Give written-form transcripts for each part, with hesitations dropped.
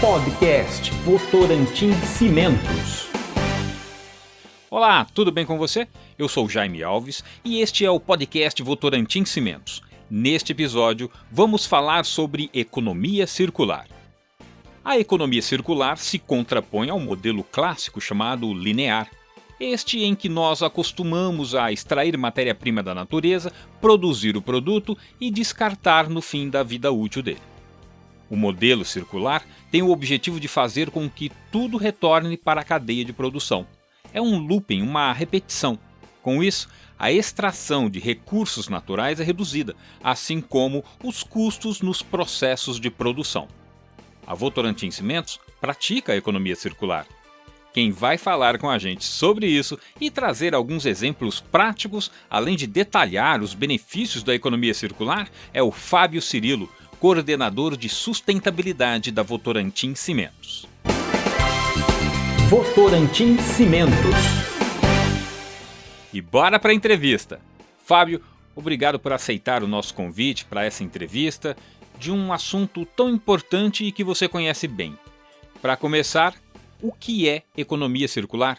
Podcast Votorantim Cimentos. Olá, tudo bem com você? Eu sou Jaime Alves e este é o podcast Votorantim Cimentos. Neste episódio, vamos falar sobre economia circular. A economia circular se contrapõe ao modelo clássico chamado linear, este em que nós acostumamos a extrair matéria-prima da natureza, produzir o produto e descartar no fim da vida útil dele. O modelo circular tem o objetivo de fazer com que tudo retorne para a cadeia de produção. É um looping, uma repetição. Com isso, a extração de recursos naturais é reduzida, assim como os custos nos processos de produção. A Votorantim Cimentos pratica a economia circular. Quem vai falar com a gente sobre isso e trazer alguns exemplos práticos, além de detalhar os benefícios da economia circular, é o Fábio Cirilo, coordenador de sustentabilidade da Votorantim Cimentos. Votorantim Cimentos. E bora para a entrevista! Fábio, obrigado por aceitar o nosso convite para essa entrevista de um assunto tão importante e que você conhece bem. Para começar, o que é economia circular?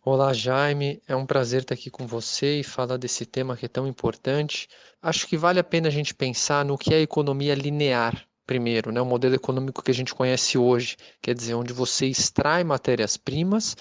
Olá, Jaime. É um prazer estar aqui com você e falar desse tema que é tão importante. Acho que vale a pena a gente pensar no que é economia linear primeiro, né? O modelo econômico que a gente conhece hoje, quer dizer, onde você extrai matérias-primas,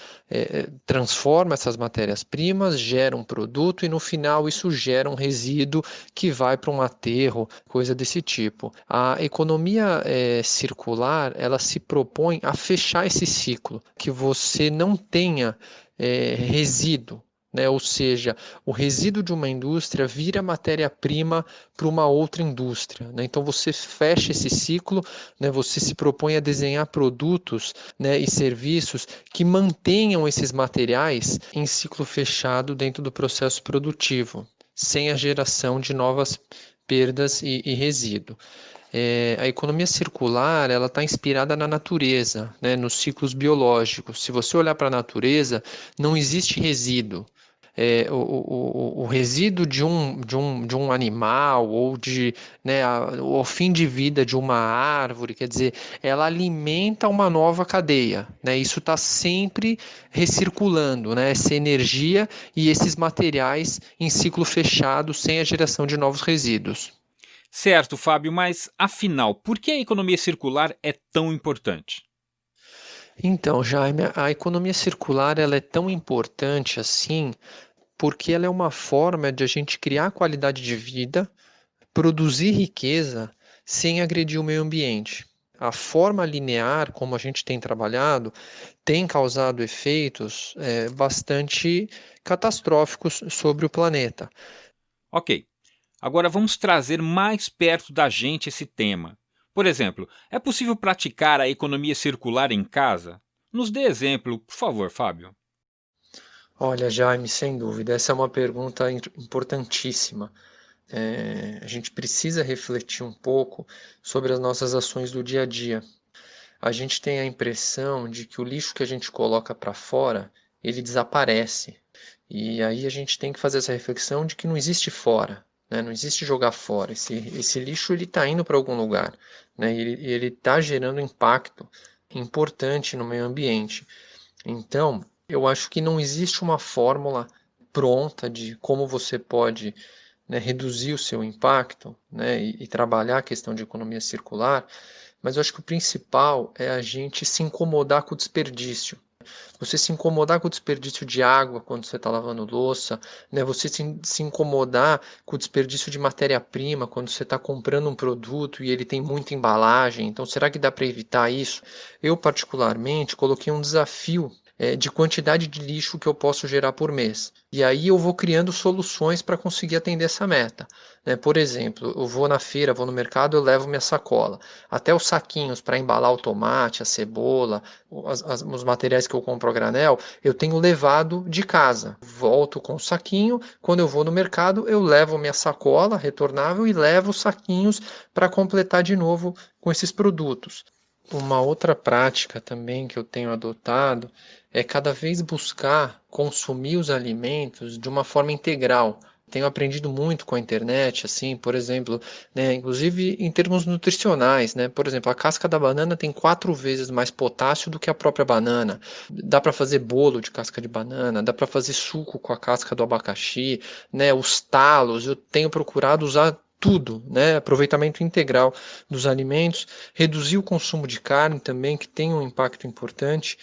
transforma essas matérias-primas, gera um produto e no final isso gera um resíduo que vai para um aterro, coisa desse tipo. A economia circular, ela se propõe a fechar esse ciclo, que você não tenha resíduo, né? Ou seja, o resíduo de uma indústria vira matéria-prima para uma outra indústria, né? Então você fecha esse ciclo, né? Você se propõe a desenhar produtos, né, e serviços que mantenham esses materiais em ciclo fechado dentro do processo produtivo, sem a geração de novas perdas e resíduo. A economia circular ela está inspirada na natureza, né, nos ciclos biológicos. Se você olhar para a natureza, não existe resíduo. O resíduo de um animal ou né, o fim de vida de uma árvore, quer dizer, ela alimenta uma nova cadeia, né? Isso está sempre recirculando, né? Essa energia e esses materiais em ciclo fechado sem a geração de novos resíduos. Certo, Fábio, mas afinal, por que a economia circular é tão importante? Então, Jaime, a economia circular ela é tão importante assim porque ela é uma forma de a gente criar qualidade de vida, produzir riqueza sem agredir o meio ambiente. A forma linear como a gente tem trabalhado tem causado efeitos bastante catastróficos sobre o planeta. Ok, agora vamos trazer mais perto da gente esse tema. Por exemplo, é possível praticar a economia circular em casa? Nos dê exemplo, por favor, Fábio. Olha, Jaime, sem dúvida, essa é uma pergunta importantíssima. A gente precisa refletir um pouco sobre as nossas ações do dia a dia. A gente tem a impressão de que o lixo que a gente coloca para fora, ele desaparece. E aí a gente tem que fazer essa reflexão de que não existe fora, né? Não existe jogar fora. Esse lixo ele está indo para algum lugar, né? Ele está gerando impacto importante no meio ambiente. Então, eu acho que não existe uma fórmula pronta de como você pode, né, reduzir o seu impacto, né, e trabalhar a questão de economia circular, mas eu acho que o principal é a gente se incomodar com o desperdício. Você se incomodar com o desperdício de água quando você está lavando louça, né? Você se incomodar com o desperdício de matéria-prima quando você está comprando um produto e ele tem muita embalagem. Então, será que dá para evitar isso? Eu, particularmente, coloquei um desafio de quantidade de lixo que eu posso gerar por mês. E aí eu vou criando soluções para conseguir atender essa meta, né? Por exemplo, eu vou na feira, vou no mercado, eu levo minha sacola. Até os saquinhos para embalar o tomate, a cebola, os materiais que eu compro a granel, eu tenho levado de casa. Volto com o saquinho, quando eu vou no mercado, eu levo minha sacola retornável e levo os saquinhos para completar de novo com esses produtos. Uma outra prática também que eu tenho adotado é cada vez buscar consumir os alimentos de uma forma integral. Tenho aprendido muito com a internet, assim, por exemplo, né, inclusive em termos nutricionais, né? Por exemplo, a casca da banana tem 4 vezes mais potássio do que a própria banana. Dá para fazer bolo de casca de banana, dá para fazer suco com a casca do abacaxi, né? Os talos, eu tenho procurado usar tudo, né? Aproveitamento integral dos alimentos, reduzir o consumo de carne também, que tem um impacto importante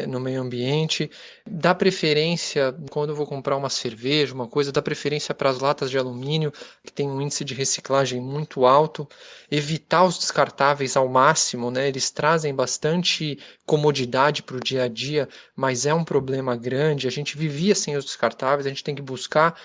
no meio ambiente. Dá preferência, quando eu vou comprar uma cerveja, uma coisa, dá preferência para as latas de alumínio, que tem um índice de reciclagem muito alto. Evitar os descartáveis ao máximo, né? Eles trazem bastante comodidade para o dia a dia, mas é um problema grande. A gente vivia sem os descartáveis, a gente tem que buscar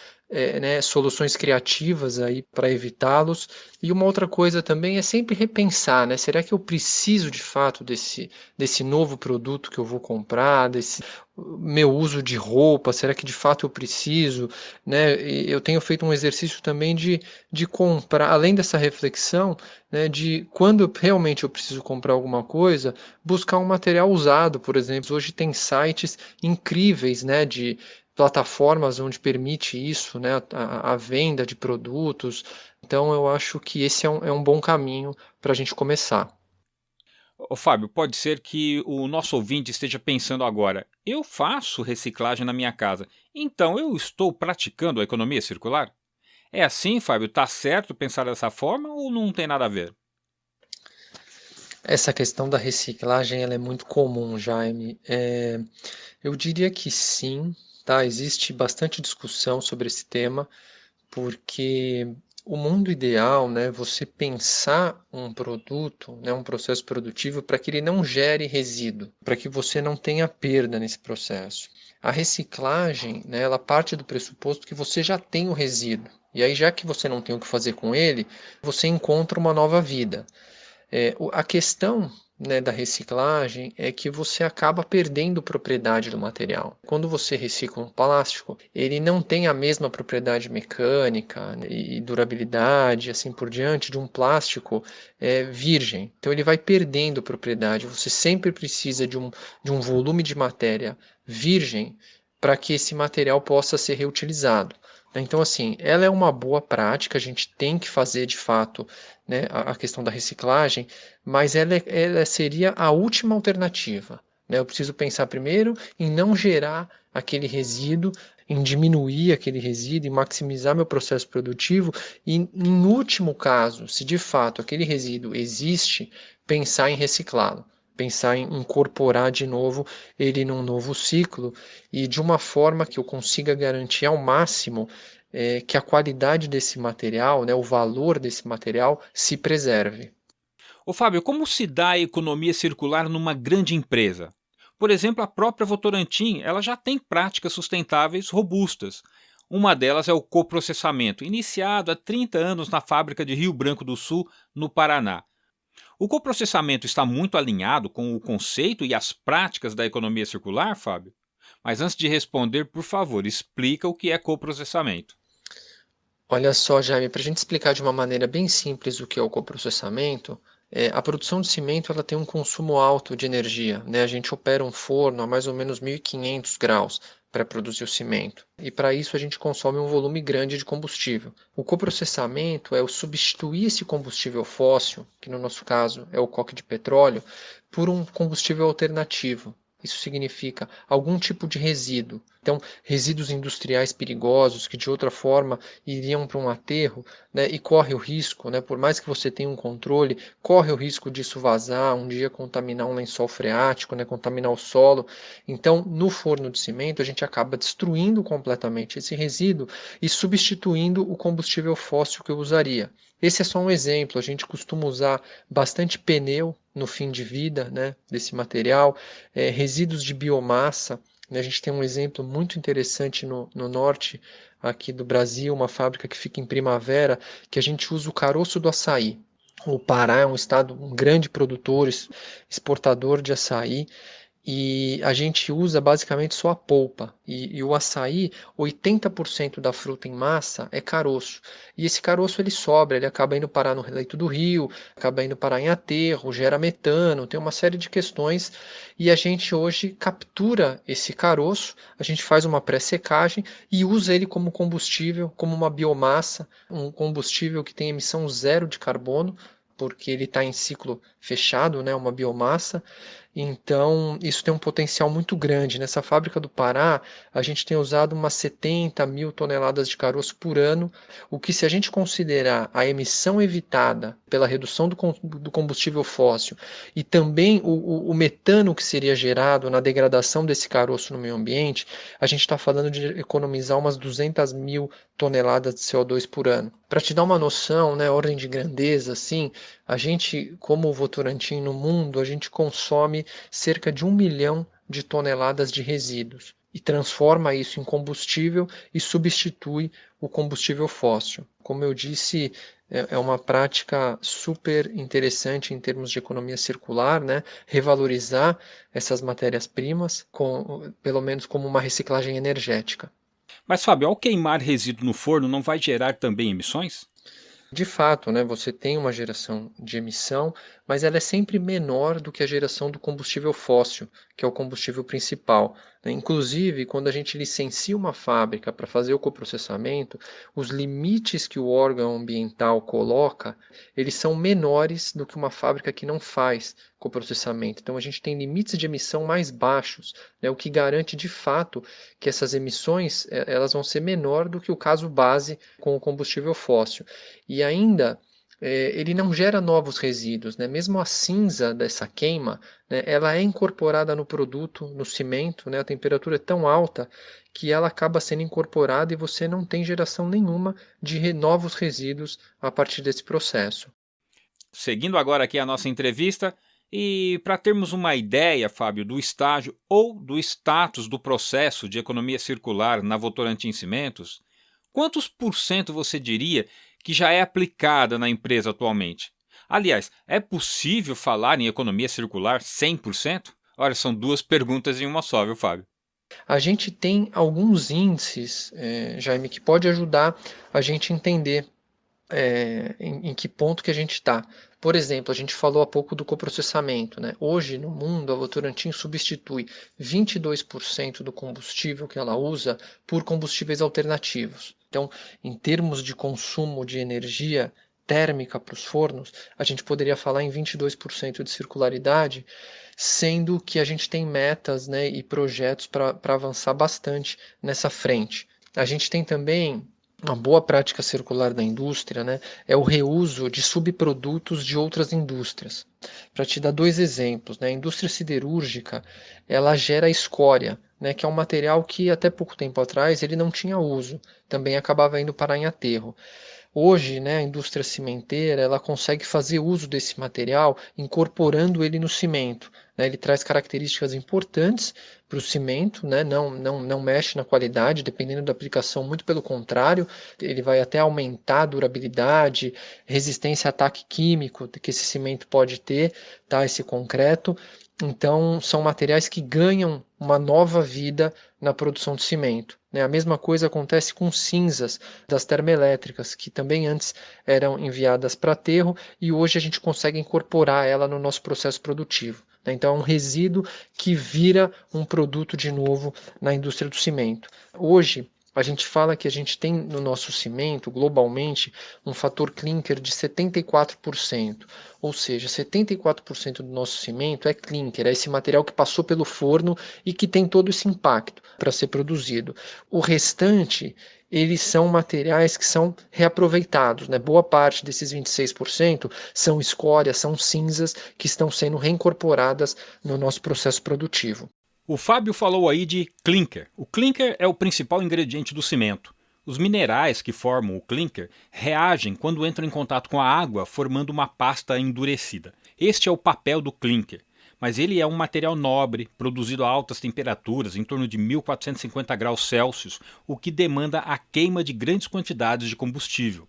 né, soluções criativas aí para evitá-los. E uma outra coisa também é sempre repensar, né? Será que eu preciso de fato desse novo produto que eu vou comprar, desse meu uso de roupa, será que de fato eu preciso, né? E eu tenho feito um exercício também de comprar, além dessa reflexão, né, de quando realmente eu preciso comprar alguma coisa, buscar um material usado, por exemplo. Hoje tem sites incríveis, né, de plataformas onde permite isso, né, a venda de produtos. Então eu acho que esse é um bom caminho para a gente começar. Ô Fábio, pode ser que o nosso ouvinte esteja pensando agora: eu faço reciclagem na minha casa, então eu estou praticando a economia circular? É assim, Fábio? Tá certo pensar dessa forma ou não tem nada a ver? Essa questão da reciclagem ela é muito comum, Jaime. Eu diria que sim, tá? Existe bastante discussão sobre esse tema, porque o mundo ideal, né, você pensar um produto, né, um processo produtivo para que ele não gere resíduo, para que você não tenha perda nesse processo. A reciclagem, né, ela parte do pressuposto que você já tem o resíduo. E aí, já que você não tem o que fazer com ele, você encontra uma nova vida. A questão, né, da reciclagem é que você acaba perdendo propriedade do material. Quando você recicla um plástico, ele não tem a mesma propriedade mecânica, né, e durabilidade, assim por diante, de um plástico virgem. Então ele vai perdendo propriedade. Você sempre precisa de um volume de matéria virgem para que esse material possa ser reutilizado. Então, assim, ela é uma boa prática, a gente tem que fazer de fato, né, a questão da reciclagem, mas ela seria a última alternativa, né? Eu preciso pensar primeiro em não gerar aquele resíduo, em diminuir aquele resíduo, em maximizar meu processo produtivo e, em último caso, se de fato aquele resíduo existe, pensar em reciclá-lo. Pensar em incorporar de novo ele num novo ciclo e de uma forma que eu consiga garantir ao máximo que a qualidade desse material, né, o valor desse material se preserve. Ô Fábio, como se dá a economia circular numa grande empresa? Por exemplo, a própria Votorantim, ela já tem práticas sustentáveis robustas. Uma delas é o coprocessamento, iniciado há 30 anos na fábrica de Rio Branco do Sul, no Paraná. O coprocessamento está muito alinhado com o conceito e as práticas da economia circular, Fábio? Mas antes de responder, por favor, explica o que é coprocessamento. Olha só, Jaime, para a gente explicar de uma maneira bem simples o que é o coprocessamento, a produção de cimento ela tem um consumo alto de energia, né? A gente opera um forno a mais ou menos 1.500 graus para produzir o cimento. E para isso a gente consome um volume grande de combustível. O coprocessamento é o substituir esse combustível fóssil, que no nosso caso é o coque de petróleo, por um combustível alternativo. Isso significa algum tipo de resíduo. Então, resíduos industriais perigosos que de outra forma iriam para um aterro, né, e corre o risco, né, por mais que você tenha um controle, corre o risco disso vazar, um dia contaminar um lençol freático, né, contaminar o solo. Então, no forno de cimento, a gente acaba destruindo completamente esse resíduo e substituindo o combustível fóssil que eu usaria. Esse é só um exemplo, a gente costuma usar bastante pneu no fim de vida, né, desse material, resíduos de biomassa, né, a gente tem um exemplo muito interessante no norte aqui do Brasil, uma fábrica que fica em Primavera, que a gente usa o caroço do açaí. O Pará é um estado, um grande produtor, exportador de açaí, e a gente usa basicamente só a polpa. E o açaí, 80% da fruta em massa é caroço. E esse caroço ele sobra, ele acaba indo parar no leito do rio, acaba indo parar em aterro, gera metano, tem uma série de questões. E a gente hoje captura esse caroço, a gente faz uma pré-secagem e usa ele como combustível, como uma biomassa, um combustível que tem emissão zero de carbono, porque ele está em ciclo fechado, né, uma biomassa. Então, isso tem um potencial muito grande. Nessa fábrica do Pará, a gente tem usado umas 70 mil toneladas de caroço por ano, o que, se a gente considerar a emissão evitada pela redução do combustível fóssil e também o metano que seria gerado na degradação desse caroço no meio ambiente, a gente está falando de economizar umas 200 mil toneladas de CO2 por ano. Para te dar uma noção, né, ordem de grandeza, assim, a gente, como Votorantim no mundo, a gente consome cerca de 1 milhão de toneladas de resíduos e transforma isso em combustível e substitui o combustível fóssil. Como eu disse, é uma prática super interessante em termos de economia circular, né? Revalorizar essas matérias-primas, pelo menos como uma reciclagem energética. Mas, Fábio, ao queimar resíduo no forno, não vai gerar também emissões? De fato, né, você tem uma geração de emissão, mas ela é sempre menor do que a geração do combustível fóssil, que é o combustível principal, né? Inclusive, quando a gente licencia uma fábrica para fazer o coprocessamento, os limites que o órgão ambiental coloca, eles são menores do que uma fábrica que não faz coprocessamento. Então, a gente tem limites de emissão mais baixos, né, o que garante de fato que essas emissões elas vão ser menor do que o caso base com o combustível fóssil. E ainda ele não gera novos resíduos, né? Mesmo a cinza dessa queima, né, ela é incorporada no produto, no cimento, né? A temperatura é tão alta que ela acaba sendo incorporada e você não tem geração nenhuma de novos resíduos a partir desse processo. Seguindo agora aqui a nossa entrevista, e para termos uma ideia, Fábio, do estágio ou do status do processo de economia circular na Votorantim Cimentos, quantos por cento você diria que já é aplicada na empresa atualmente? Aliás, é possível falar em economia circular 100%? Olha, são duas perguntas em uma só, viu, Fábio? A gente tem alguns índices, Jaime, que pode ajudar a gente a entender em que ponto que a gente está. Por exemplo, a gente falou há pouco do coprocessamento, né? Hoje, no mundo, a Votorantim substitui 22% do combustível que ela usa por combustíveis alternativos. Então, em termos de consumo de energia térmica para os fornos, a gente poderia falar em 22% de circularidade, sendo que a gente tem metas, né, e projetos para avançar bastante nessa frente. A gente tem também uma boa prática circular da indústria, né, é o reuso de subprodutos de outras indústrias. Para te dar dois exemplos, né, a indústria siderúrgica, ela gera escória, né, que é um material que até pouco tempo atrás ele não tinha uso, também acabava indo parar em aterro. Hoje, né, a indústria cimenteira ela consegue fazer uso desse material incorporando ele no cimento, né? Ele traz características importantes para o cimento, né? Não mexe na qualidade, dependendo da aplicação, muito pelo contrário, ele vai até aumentar a durabilidade, resistência a ataque químico que esse cimento pode ter, tá? Esse concreto. Então, são materiais que ganham uma nova vida na produção de cimento, né? A mesma coisa acontece com cinzas das termoelétricas, que também antes eram enviadas para aterro e hoje a gente consegue incorporar ela no nosso processo produtivo, né? Então, é um resíduo que vira um produto de novo na indústria do cimento. Hoje, a gente fala que a gente tem no nosso cimento, globalmente, um fator clinker de 74%. Ou seja, 74% do nosso cimento é clinker, é esse material que passou pelo forno e que tem todo esse impacto para ser produzido. O restante, eles são materiais que são reaproveitados, né? Boa parte desses 26% são escórias, são cinzas que estão sendo reincorporadas no nosso processo produtivo. O Fábio falou aí de clinker. O clinker é o principal ingrediente do cimento. Os minerais que formam o clinker reagem quando entram em contato com a água, formando uma pasta endurecida. Este é o papel do clinker, mas ele é um material nobre, produzido a altas temperaturas, em torno de 1450 graus Celsius, o que demanda a queima de grandes quantidades de combustível.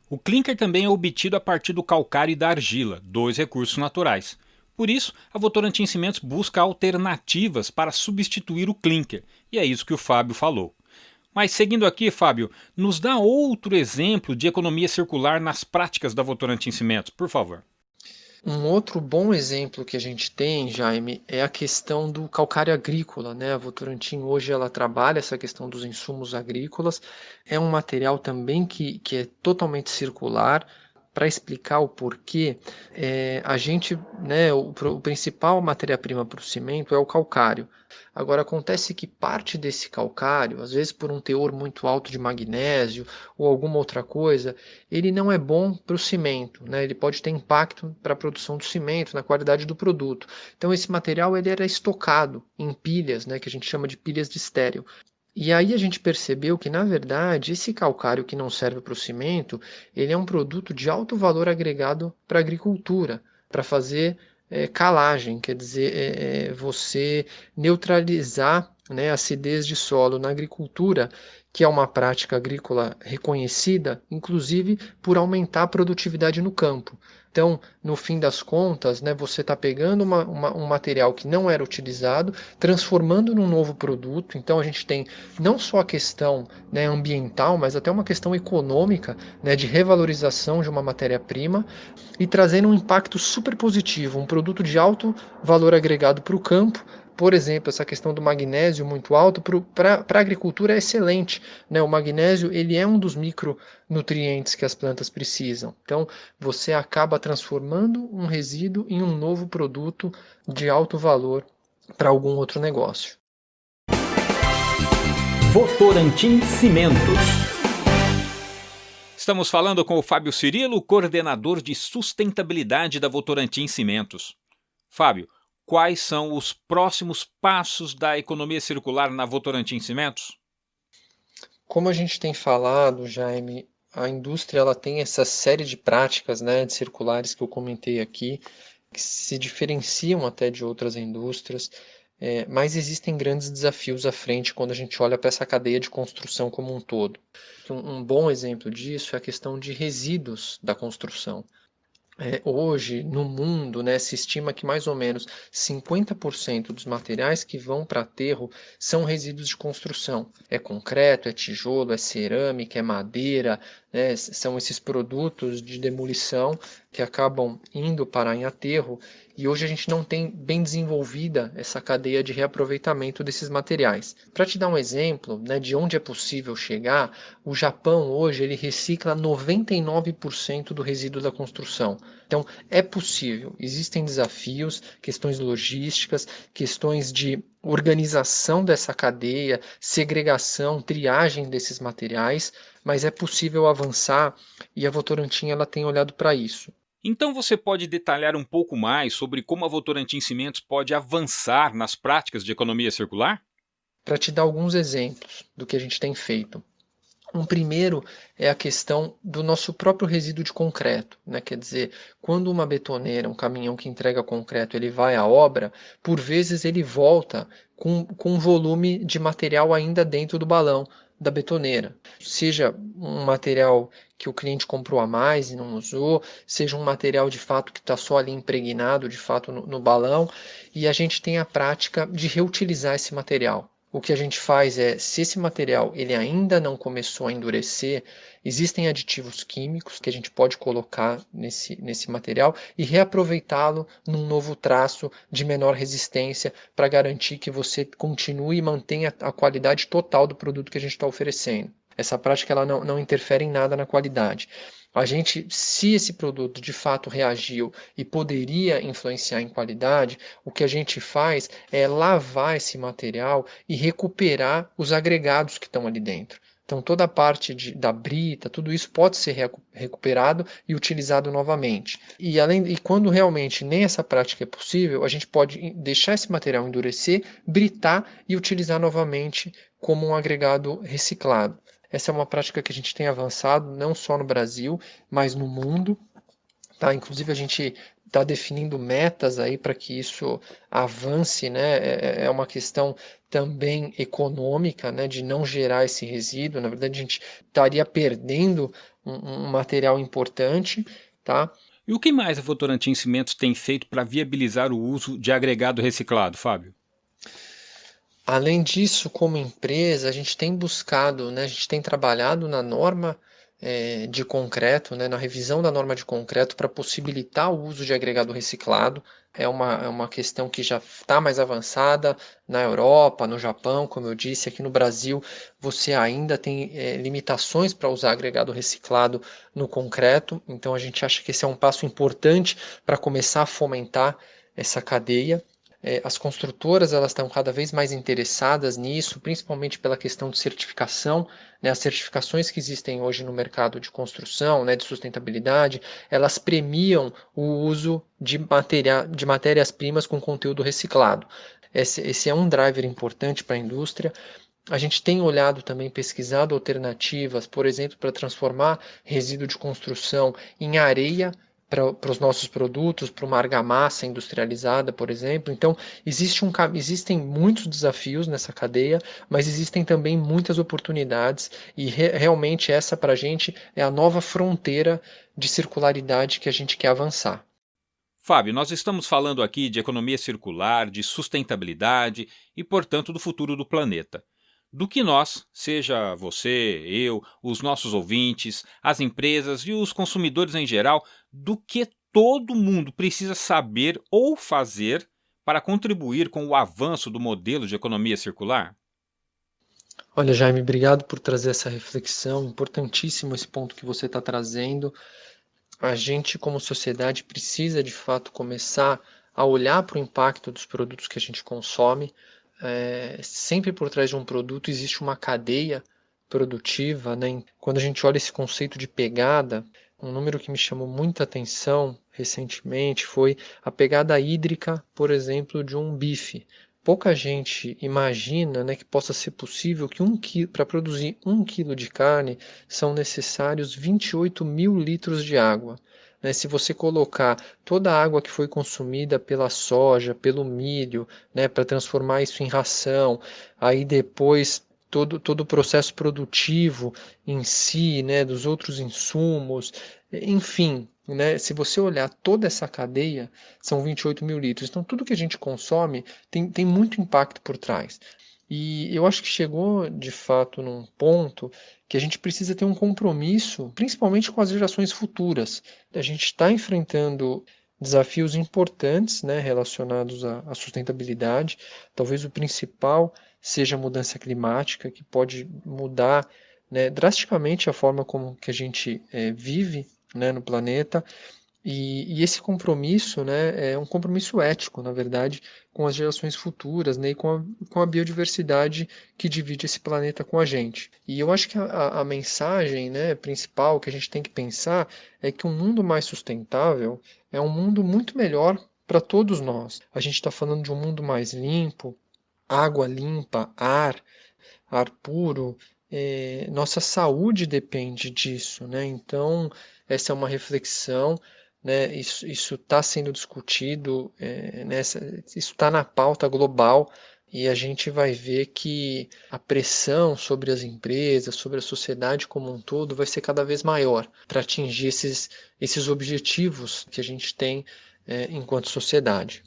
O clinker também é obtido a partir do calcário e da argila, dois recursos naturais. Por isso, a Votorantim Cimentos busca alternativas para substituir o clinker, e é isso que o Fábio falou. Mas seguindo aqui, Fábio, nos dá outro exemplo de economia circular nas práticas da Votorantim Cimentos, por favor. Um outro bom exemplo que a gente tem, Jaime, é a questão do calcário agrícola, né? A Votorantim hoje ela trabalha essa questão dos insumos agrícolas. É um material também que é totalmente circular. Para explicar o porquê, a gente, né, o principal matéria-prima para o cimento é o calcário. Agora, acontece que parte desse calcário, às vezes por um teor muito alto de magnésio ou alguma outra coisa, ele não é bom para o cimento, né? Ele pode ter impacto para a produção do cimento, na qualidade do produto. Então, esse material ele era estocado em pilhas, né, que a gente chama de pilhas de estéreo. E aí a gente percebeu que, na verdade, esse calcário que não serve para o cimento, ele é um produto de alto valor agregado para a agricultura, para fazer calagem, quer dizer, você neutralizar, né, a acidez de solo na agricultura, que é uma prática agrícola reconhecida, inclusive por aumentar a produtividade no campo. Então, no fim das contas, né, você está pegando um material que não era utilizado, transformando num novo produto. Então, a gente tem não só a questão, né, ambiental, mas até uma questão econômica, né, de revalorização de uma matéria-prima e trazendo um impacto super positivo, um produto de alto valor agregado para o campo. Por exemplo, essa questão do magnésio muito alto para a agricultura é excelente, né? O magnésio ele é um dos micronutrientes que as plantas precisam. Então, você acaba transformando um resíduo em um novo produto de alto valor para algum outro negócio. Votorantim Cimentos. Estamos falando com o Fábio Cirilo, coordenador de sustentabilidade da Votorantim Cimentos. Fábio, quais são os próximos passos da economia circular na Votorantim Cimentos? Como a gente tem falado, Jaime, a indústria ela tem essa série de práticas, né, de circulares que eu comentei aqui, que se diferenciam até de outras indústrias, mas existem grandes desafios à frente quando a gente olha para essa cadeia de construção como um todo. Um bom exemplo disso é a questão de resíduos da construção. Hoje, no mundo, né, se estima que mais ou menos 50% dos materiais que vão para aterro são resíduos de construção. É concreto, é tijolo, é cerâmica, é madeira, né, são esses produtos de demolição que acabam indo parar em aterro. E hoje a gente não tem bem desenvolvida essa cadeia de reaproveitamento desses materiais. Para te dar um exemplo, né, de onde é possível chegar, o Japão hoje ele recicla 99% do resíduo da construção. Então, é possível. Existem desafios, questões logísticas, questões de organização dessa cadeia, segregação, triagem desses materiais, mas é possível avançar e a Votorantim ela tem olhado para isso. Então você pode detalhar um pouco mais sobre como a Votorantim Cimentos pode avançar nas práticas de economia circular? Para te dar alguns exemplos do que a gente tem feito. Um primeiro é a questão do nosso próprio resíduo de concreto, né? Quer dizer, quando uma betoneira, um caminhão que entrega concreto, ele vai à obra, por vezes ele volta com volume de material ainda dentro do balão da betoneira. Seja um material que o cliente comprou a mais e não usou, seja um material de fato que está só ali impregnado de fato no balão, e a gente tem a prática de reutilizar esse material. O que a gente faz é, se esse material ele ainda não começou a endurecer, existem aditivos químicos que a gente pode colocar nesse material e reaproveitá-lo num novo traço de menor resistência para garantir que você continue e mantenha a qualidade total do produto que a gente está oferecendo. Essa prática ela não interfere em nada na qualidade. A gente, se esse produto de fato reagiu e poderia influenciar em qualidade, o que a gente faz é lavar esse material e recuperar os agregados que estão ali dentro. Então, toda a parte da brita, tudo isso pode ser recuperado e utilizado novamente. E quando realmente nem essa prática é possível, a gente pode deixar esse material endurecer, britar e utilizar novamente como um agregado reciclado. Essa é uma prática que a gente tem avançado não só no Brasil, mas no mundo. Tá? Inclusive, a gente está definindo metas aí para que isso avance, né? É uma questão também econômica, né? De não gerar esse resíduo. Na verdade, a gente estaria perdendo um material importante, tá? E o que mais a Votorantim Cimentos tem feito para viabilizar o uso de agregado reciclado, Fábio? Além disso, como empresa, a gente tem buscado, né, a gente tem trabalhado na norma de concreto, né, na revisão da norma de concreto para possibilitar o uso de agregado reciclado. É uma questão que já está mais avançada na Europa, no Japão, como eu disse, aqui no Brasil você ainda tem limitações para usar agregado reciclado no concreto, então a gente acha que esse é um passo importante para começar a fomentar essa cadeia. As construtoras elas estão cada vez mais interessadas nisso, principalmente pela questão de certificação, né? As certificações que existem hoje no mercado de construção, né, de sustentabilidade, elas premiam o uso de matérias-primas com conteúdo reciclado. Esse é um driver importante para a indústria. A gente tem olhado também, pesquisado alternativas, por exemplo, para transformar resíduo de construção em areia para os nossos produtos, para uma argamassa industrializada, por exemplo. Então, existem muitos desafios nessa cadeia, mas existem também muitas oportunidades e realmente essa para a gente é a nova fronteira de circularidade que a gente quer avançar. Fábio, nós estamos falando aqui de economia circular, de sustentabilidade e, portanto, do futuro do planeta. Do que nós, seja você, eu, os nossos ouvintes, as empresas e os consumidores em geral, do que todo mundo precisa saber ou fazer para contribuir com o avanço do modelo de economia circular? Olha, Jaime, obrigado por trazer essa reflexão. Importantíssimo esse ponto que você está trazendo. A gente, como sociedade, precisa de fato começar a olhar para o impacto dos produtos que a gente consome. Sempre por trás de um produto existe uma cadeia produtiva, né? Quando a gente olha esse conceito de pegada, um número que me chamou muita atenção recentemente foi a pegada hídrica, por exemplo, de um bife. Pouca gente imagina, né, que possa ser possível que para produzir 1 quilo de carne são necessários 28 mil litros de água. Né? Se você colocar toda a água que foi consumida pela soja, pelo milho, né, para transformar isso em ração, aí depois todo o processo produtivo em si, né, dos outros insumos, enfim, né, se você olhar toda essa cadeia, são 28 mil litros. Então, tudo que a gente consome tem muito impacto por trás. E eu acho que chegou, de fato, num ponto que a gente precisa ter um compromisso, principalmente com as gerações futuras. A gente está enfrentando desafios importantes, né, relacionados à sustentabilidade. Talvez o principal seja a mudança climática, que pode mudar, né, drasticamente a forma como que a gente vive, né, no planeta. E esse compromisso, né, é um compromisso ético, na verdade, com as gerações futuras, né, e com a biodiversidade que divide esse planeta com a gente. E eu acho que a mensagem, né, principal que a gente tem que pensar é que um mundo mais sustentável é um mundo muito melhor para todos nós. A gente está falando de um mundo mais limpo, água limpa, ar puro, nossa saúde depende disso, né? Então, essa é uma reflexão, né? Isso está sendo discutido, isso está na pauta global e a gente vai ver que a pressão sobre as empresas, sobre a sociedade como um todo, vai ser cada vez maior para atingir esses objetivos que a gente tem enquanto sociedade.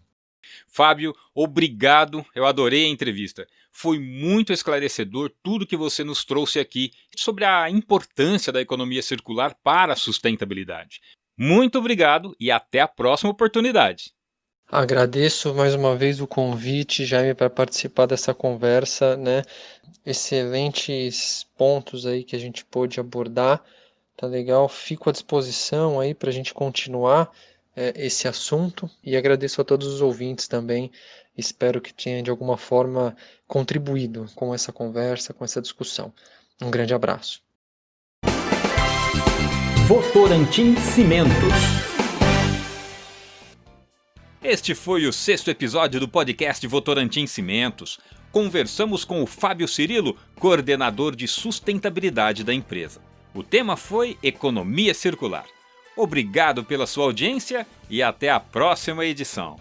Fábio, obrigado, eu adorei a entrevista. Foi muito esclarecedor tudo que você nos trouxe aqui sobre a importância da economia circular para a sustentabilidade. Muito obrigado e até a próxima oportunidade. Agradeço mais uma vez o convite, Jaime, para participar dessa conversa, né? Excelentes pontos aí que a gente pôde abordar, tá legal? Fico à disposição aí para a gente continuar esse assunto e agradeço a todos os ouvintes também. Espero que tenha de alguma forma contribuído com essa conversa, com essa discussão. Um grande abraço. Votorantim Cimentos. Este foi o 6º episódio do podcast Votorantim Cimentos. Conversamos com o Fábio Cirilo, coordenador de sustentabilidade da empresa. O tema foi economia circular. Obrigado pela sua audiência e até a próxima edição.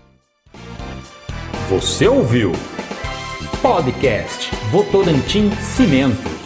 Você ouviu? Podcast Votorantim Cimentos.